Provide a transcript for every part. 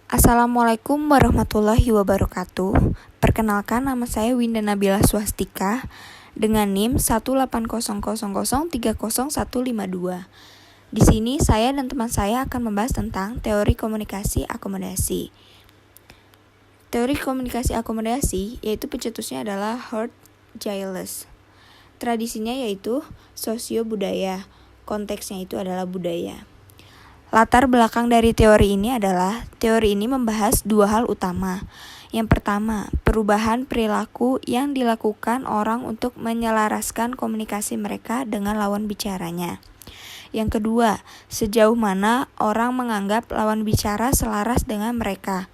Assalamualaikum warahmatullahi wabarakatuh. Perkenalkan, nama saya Winda Nabila Swastika dengan NIM 18000300152. Di sini saya dan teman saya akan membahas tentang teori komunikasi akomodasi. Teori komunikasi akomodasi yaitu pencetusnya adalah Howard Giles. Tradisinya yaitu sosio-budaya. Konteksnya itu adalah budaya. Latar belakang dari teori ini adalah teori ini membahas dua hal utama. Yang pertama, perubahan perilaku yang dilakukan orang untuk menyelaraskan komunikasi mereka dengan lawan bicaranya. Yang kedua, sejauh mana orang menganggap lawan bicara selaras dengan mereka.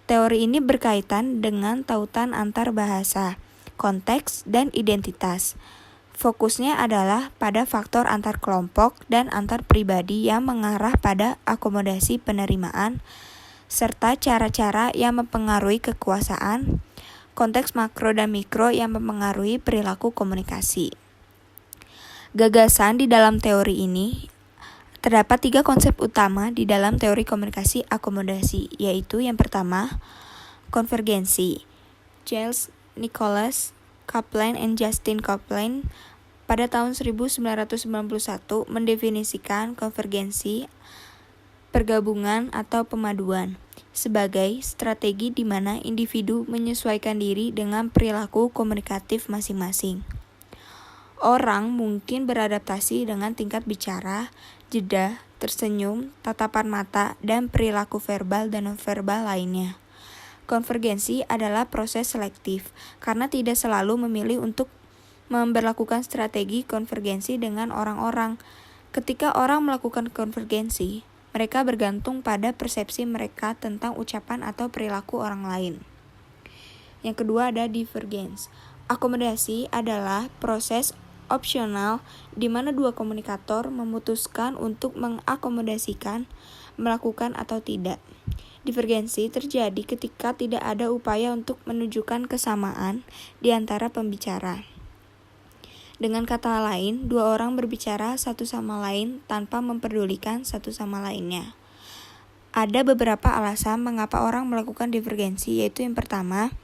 Teori ini berkaitan dengan tautan antar bahasa, konteks, dan identitas. Fokusnya adalah pada faktor antar kelompok dan antar pribadi yang mengarah pada akomodasi penerimaan, serta cara-cara yang mempengaruhi kekuasaan, konteks makro dan mikro yang mempengaruhi perilaku komunikasi. Gagasan di dalam teori ini terdapat 3 konsep utama di dalam teori komunikasi akomodasi, yaitu yang pertama, konvergensi. Giles, Nicholas Kaplan and Justin Kaplan pada tahun 1991 mendefinisikan konvergensi, pergabungan atau pemaduan, sebagai strategi di mana individu menyesuaikan diri dengan perilaku komunikatif masing-masing. Orang mungkin beradaptasi dengan tingkat bicara, jeda, tersenyum, tatapan mata, dan perilaku verbal dan nonverbal lainnya. Konvergensi adalah proses selektif, karena tidak selalu memilih untuk memberlakukan strategi konvergensi dengan orang-orang. Ketika orang melakukan konvergensi, mereka bergantung pada persepsi mereka tentang ucapan atau perilaku orang lain. Yang kedua ada divergens. Akomodasi adalah proses opsional di mana dua komunikator memutuskan untuk mengakomodasikan, melakukan atau tidak. Divergensi terjadi ketika tidak ada upaya untuk menunjukkan kesamaan di antara pembicara. Dengan kata lain, dua orang berbicara satu sama lain tanpa memperdulikan satu sama lainnya. Ada beberapa alasan mengapa orang melakukan divergensi, yaitu yang pertama,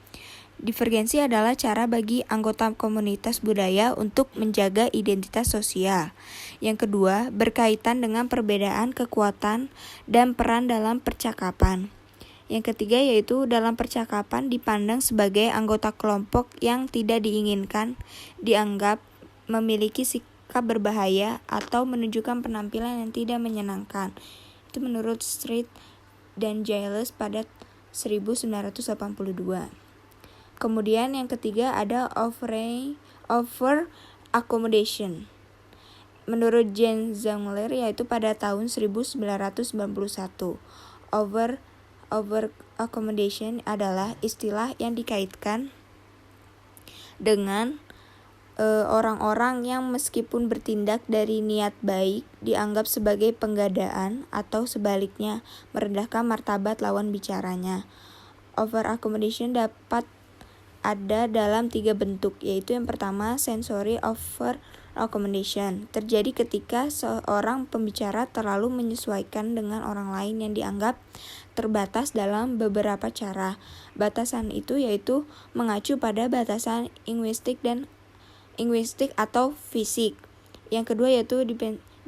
divergensi adalah cara bagi anggota komunitas budaya untuk menjaga identitas sosial. Yang kedua, berkaitan dengan perbedaan kekuatan dan peran dalam percakapan. Yang ketiga yaitu dalam percakapan dipandang sebagai anggota kelompok yang tidak diinginkan, dianggap memiliki sikap berbahaya atau menunjukkan penampilan yang tidak menyenangkan. Itu menurut Street dan Giles pada 1982. Kemudian yang ketiga ada over accommodation. Menurut Jane Zangler yaitu pada tahun 1991. Over accommodation adalah istilah yang dikaitkan dengan orang-orang yang meskipun bertindak dari niat baik dianggap sebagai penggadaan atau sebaliknya merendahkan martabat lawan bicaranya. Over accommodation dapat ada dalam 3 bentuk, yaitu yang pertama sensory over accommodation. Terjadi ketika seorang pembicara terlalu menyesuaikan dengan orang lain yang dianggap terbatas dalam beberapa cara. Batasan itu yaitu mengacu pada batasan linguistik atau fisik. Yang kedua yaitu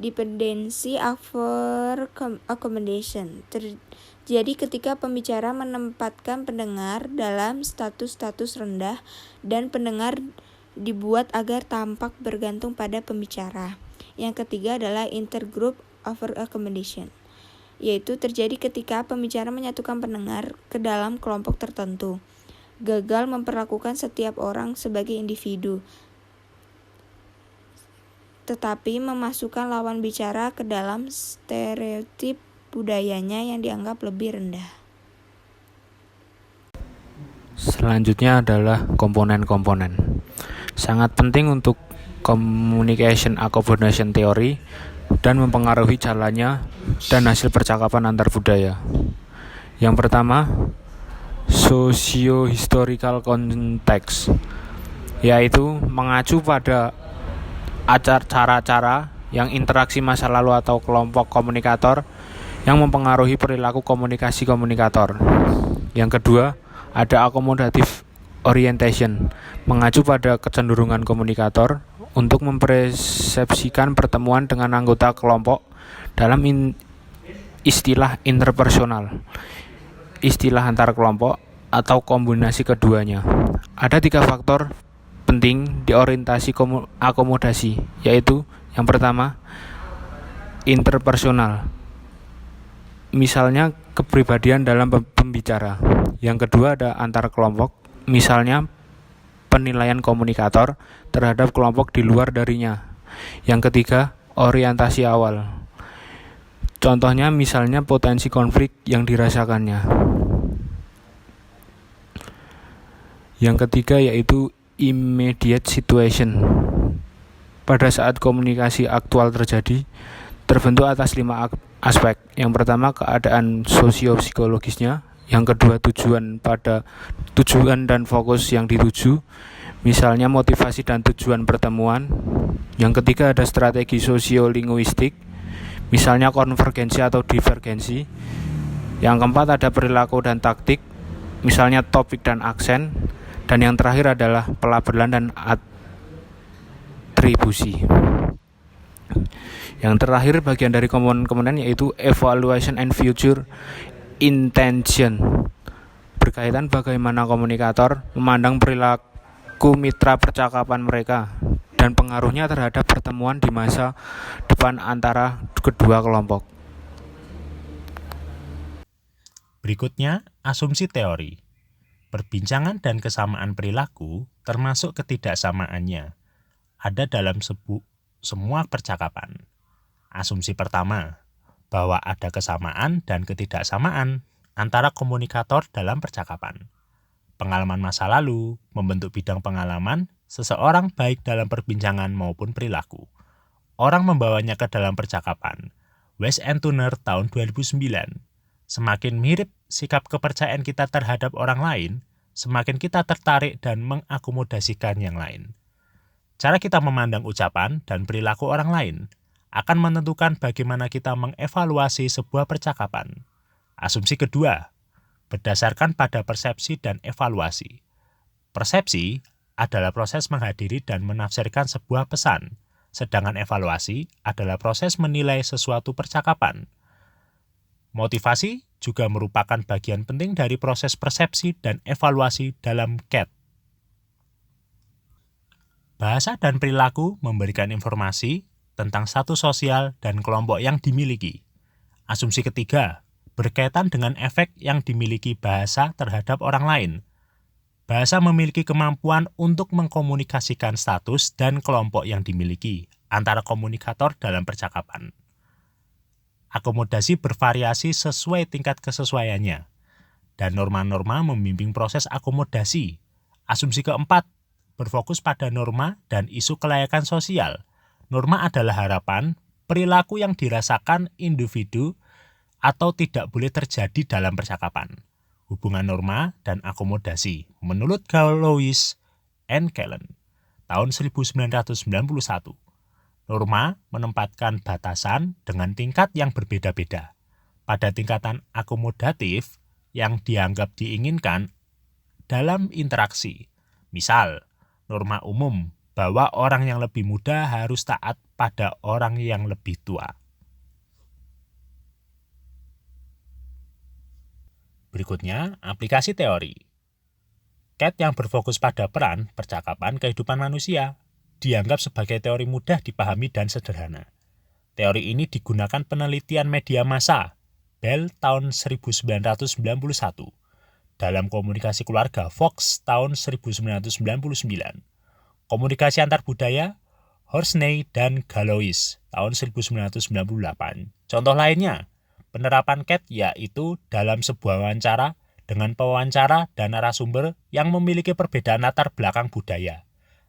dependency over accommodation. Terjadi ketika pembicara menempatkan pendengar dalam status rendah dan pendengar dibuat agar tampak bergantung pada pembicara. Yang ketiga adalah intergroup over accommodation, yaitu terjadi ketika pembicara menyatukan pendengar ke dalam kelompok tertentu, gagal memperlakukan setiap orang sebagai individu, tetapi memasukkan lawan bicara ke dalam stereotip budayanya yang dianggap lebih rendah. Selanjutnya adalah komponen-komponen. Sangat penting untuk communication accommodation theory dan mempengaruhi jalannya dan hasil percakapan antar budaya. Yang pertama, socio-historical context, yaitu mengacu pada cara-cara yang interaksi masa lalu atau kelompok komunikator yang mempengaruhi perilaku komunikasi komunikator. Yang kedua, ada accommodative orientation, mengacu pada kecenderungan komunikator untuk mempersepsikan pertemuan dengan anggota kelompok dalam istilah interpersonal, istilah antar kelompok, atau kombinasi keduanya. Ada 3 faktor penting di orientasi akomodasi, yaitu yang pertama, interpersonal, misalnya kepribadian dalam pembicara. Yang kedua ada antar kelompok, misalnya penilaian komunikator terhadap kelompok di luar darinya. Yang ketiga, orientasi awal, contohnya misalnya potensi konflik yang dirasakannya. Yang ketiga yaitu immediate situation. Pada saat komunikasi aktual terjadi, terbentuk atas 5 aspek. Yang pertama, keadaan sosiopsikologisnya. Yang kedua, tujuan dan fokus yang dituju, misalnya motivasi dan tujuan pertemuan. Yang ketiga, ada strategi sosiolinguistik, misalnya konvergensi atau divergensi. Yang keempat, ada perilaku dan taktik, misalnya topik dan aksen. Dan yang terakhir adalah pelabelan dan atribusi. Yang terakhir bagian dari komponen-komponen yaitu evaluation and future intention, berkaitan bagaimana komunikator memandang perilaku mitra percakapan mereka dan pengaruhnya terhadap pertemuan di masa depan antara kedua kelompok. Berikutnya, asumsi teori. Perbincangan dan kesamaan perilaku, termasuk ketidaksamaannya, ada dalam semua percakapan. Asumsi pertama, bahwa ada kesamaan dan ketidaksamaan antara komunikator dalam percakapan. Pengalaman masa lalu membentuk bidang pengalaman seseorang baik dalam perbincangan maupun perilaku. Orang membawanya ke dalam percakapan. West and Turner tahun 2009. Semakin mirip sikap kepercayaan kita terhadap orang lain, semakin kita tertarik dan mengakomodasikan yang lain. Cara kita memandang ucapan dan perilaku orang lain akan menentukan bagaimana kita mengevaluasi sebuah percakapan. Asumsi kedua, berdasarkan pada persepsi dan evaluasi. Persepsi adalah proses menghadiri dan menafsirkan sebuah pesan, sedangkan evaluasi adalah proses menilai sesuatu percakapan. Motivasi juga merupakan bagian penting dari proses persepsi dan evaluasi dalam CAT. Bahasa dan perilaku memberikan informasi tentang status sosial dan kelompok yang dimiliki. Asumsi ketiga, berkaitan dengan efek yang dimiliki bahasa terhadap orang lain. Bahasa memiliki kemampuan untuk mengkomunikasikan status dan kelompok yang dimiliki antara komunikator dalam percakapan. Akomodasi bervariasi sesuai tingkat kesesuaiannya, dan norma-norma membimbing proses akomodasi. Asumsi keempat, berfokus pada norma dan isu kelayakan sosial. Norma adalah harapan, perilaku yang dirasakan individu atau tidak boleh terjadi dalam percakapan. Hubungan norma dan akomodasi, menurut Galois and Kellen, tahun 1991. Norma menempatkan batasan dengan tingkat yang berbeda-beda. Pada tingkatan akomodatif yang dianggap diinginkan dalam interaksi. Misal, norma umum bahwa orang yang lebih muda harus taat pada orang yang lebih tua. Berikutnya, aplikasi teori. CAT yang berfokus pada peran percakapan kehidupan manusia dianggap sebagai teori mudah dipahami dan sederhana. Teori ini digunakan penelitian media massa Bell tahun 1991, dalam komunikasi keluarga Fox tahun 1999, komunikasi antar budaya Horsney dan Galois tahun 1998. Contoh lainnya, penerapan CAT yaitu dalam sebuah wawancara dengan pewawancara dan narasumber yang memiliki perbedaan latar belakang budaya.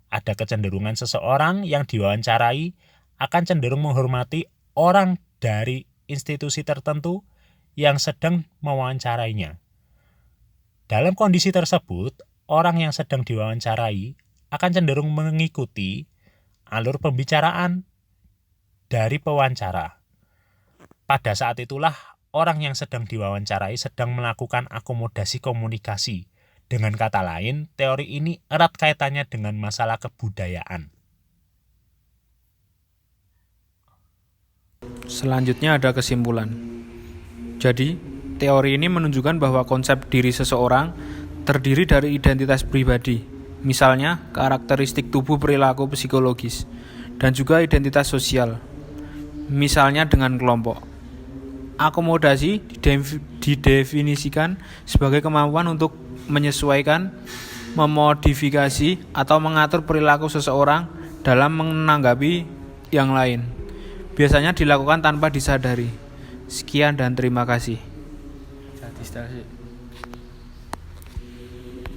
Ada kecenderungan seseorang yang diwawancarai akan cenderung menghormati orang dari institusi tertentu yang sedang mewawancarainya. Dalam kondisi tersebut, orang yang sedang diwawancarai akan cenderung mengikuti alur pembicaraan dari pewawancara. Pada saat itulah orang yang sedang diwawancarai sedang melakukan akomodasi komunikasi. Dengan kata lain, teori ini erat kaitannya dengan masalah kebudayaan. Selanjutnya ada kesimpulan. Jadi, teori ini menunjukkan bahwa konsep diri seseorang terdiri dari identitas pribadi, misalnya karakteristik tubuh, perilaku psikologis, dan juga identitas sosial, misalnya dengan kelompok. Akomodasi didefinisikan sebagai kemampuan untuk menyesuaikan, memodifikasi, atau mengatur perilaku seseorang dalam menanggapi yang lain. Biasanya dilakukan tanpa disadari. Sekian dan terima kasih.